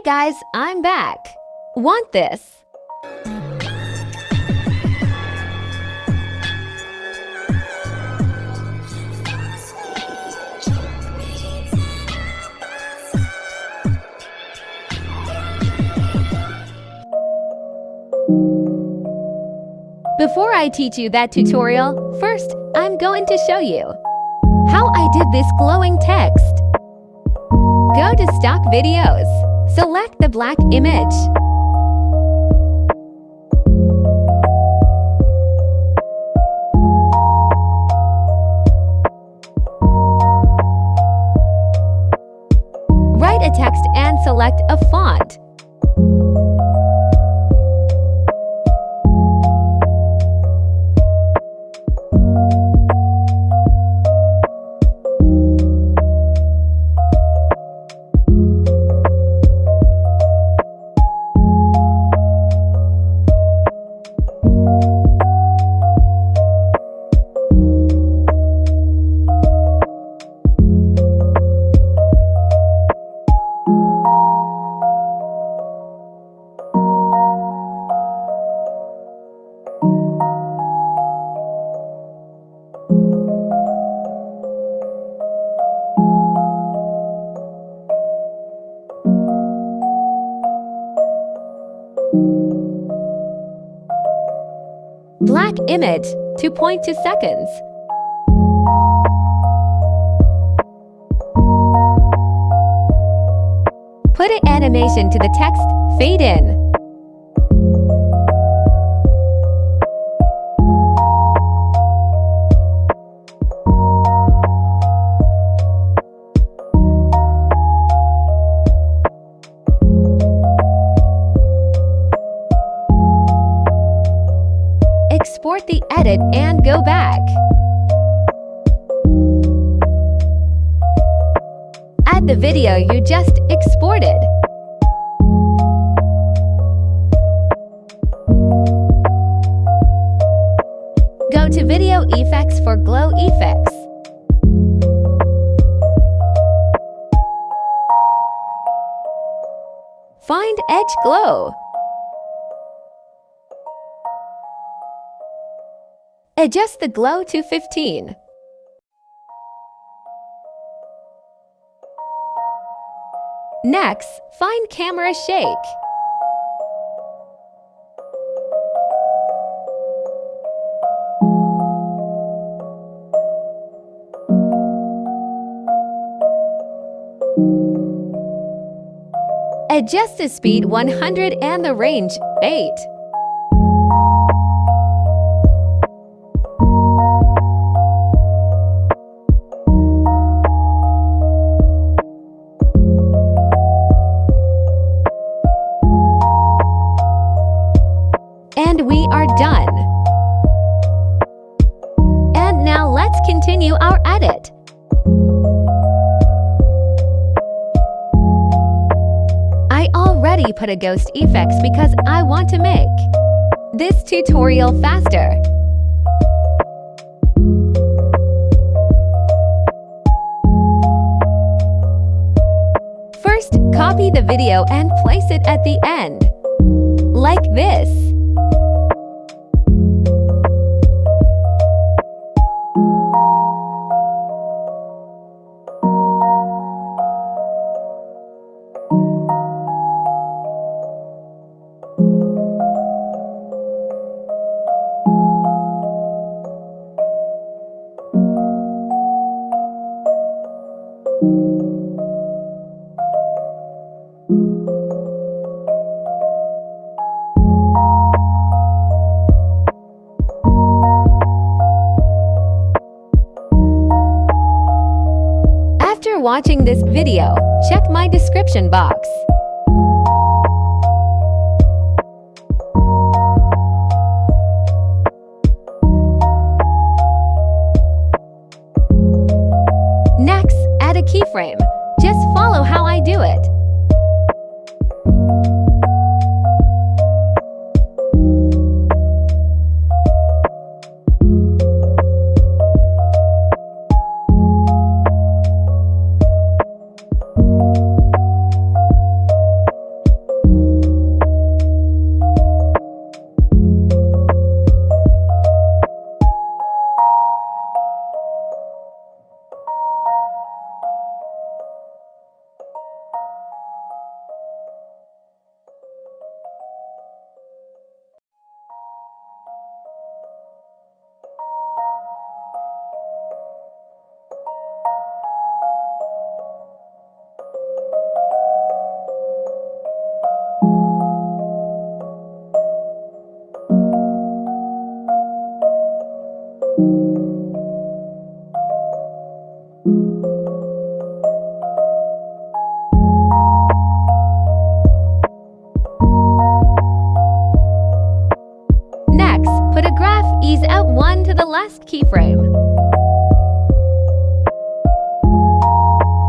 Hey guys, I'm back. Want this? Before I teach you that tutorial, first, I'm going to show you how I did this glowing text. Go to Stock Videos. Select the black image. Write a text and select a font. Black image, 2.2 seconds. Put an animation to the text, fade in. Export the edit and go back. Add the video you just exported. Go to Video Effects for Glow Effects. Find Edge Glow. Adjust the glow to 15. Next, find Camera Shake. Adjust the speed 100 and the range 8. And we are done. And now let's continue our edit. I already put a ghost effects because I want to make this tutorial faster. First, copy the video and place it at the end, like this. After watching this video, check my description box. Next, add a keyframe. Just follow how I do it. last keyframe.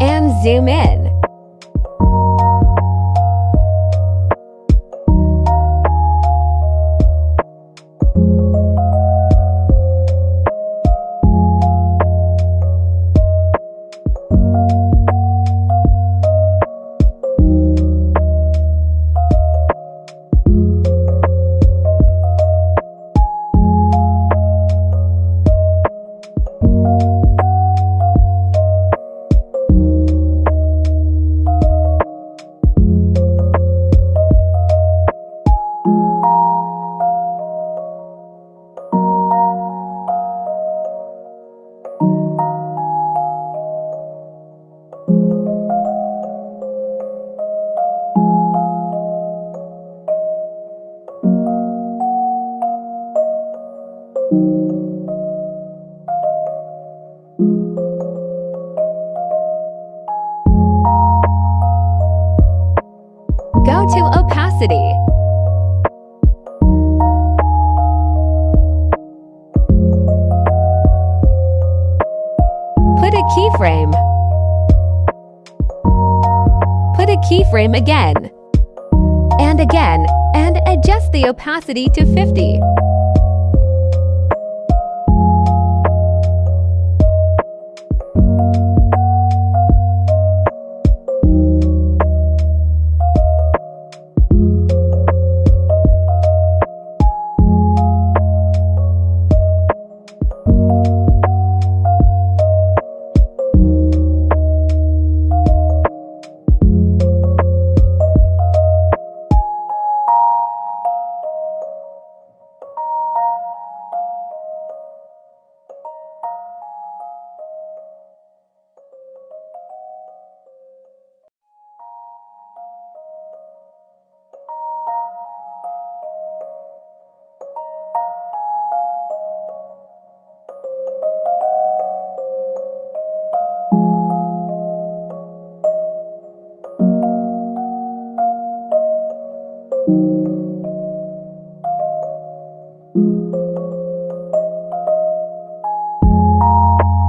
And zoom in. Go to opacity. Put a keyframe. Put a keyframe again. And again, and adjust the opacity to 50.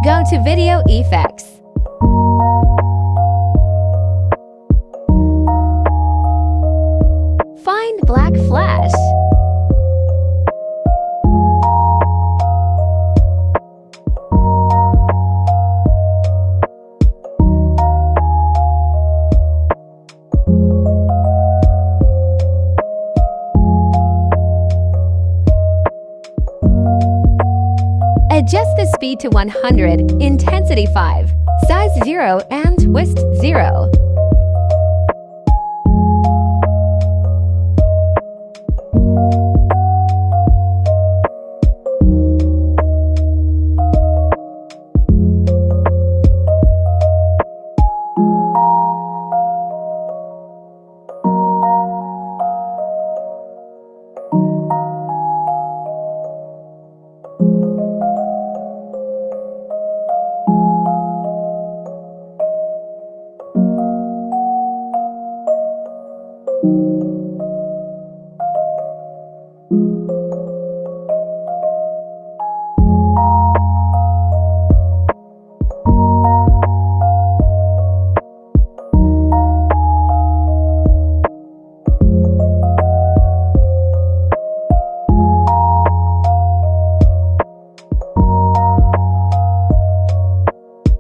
Go to Video Effects. Find Black Flash. Adjust the speed to 100, intensity 5, size 0 and twist 0.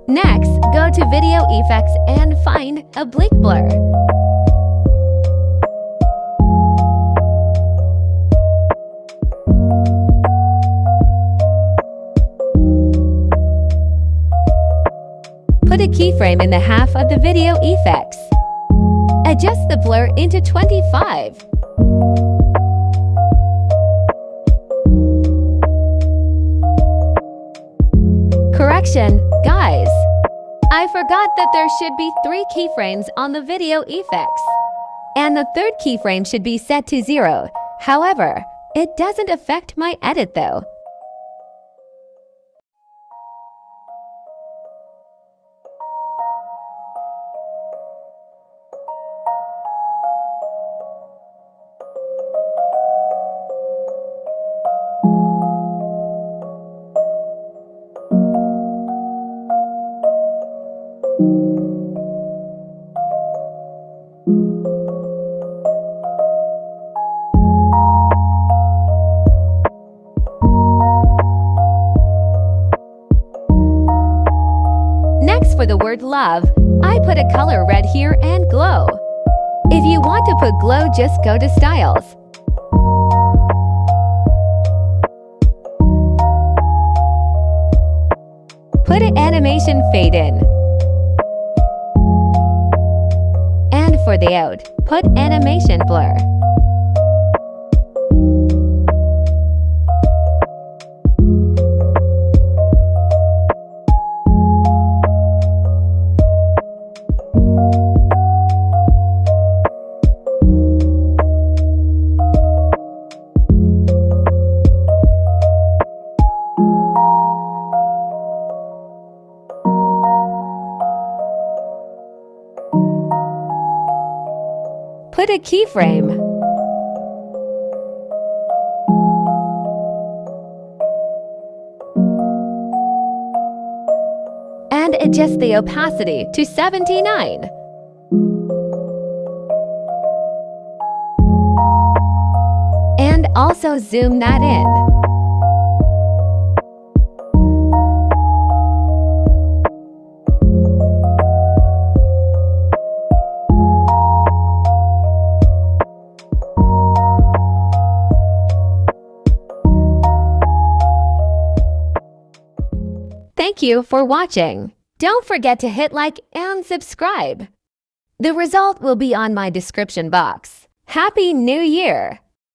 Next, go to Video Effects and find Oblique Blur. Put a keyframe in the half of the video effects. Adjust the blur into 25. Correction, guys. I forgot that there should be 3 keyframes on the video effects. And the third keyframe should be set to 0. However, it doesn't affect my edit though. with love, I put a color red here and glow. If you want to put glow, just go to styles. Put an animation fade in. And for the out, put animation blur. Put a keyframe. And adjust the opacity to 79. And also zoom that in. Thank you for watching. Don't forget to hit like and subscribe. The result will be on my description box. Happy New Year!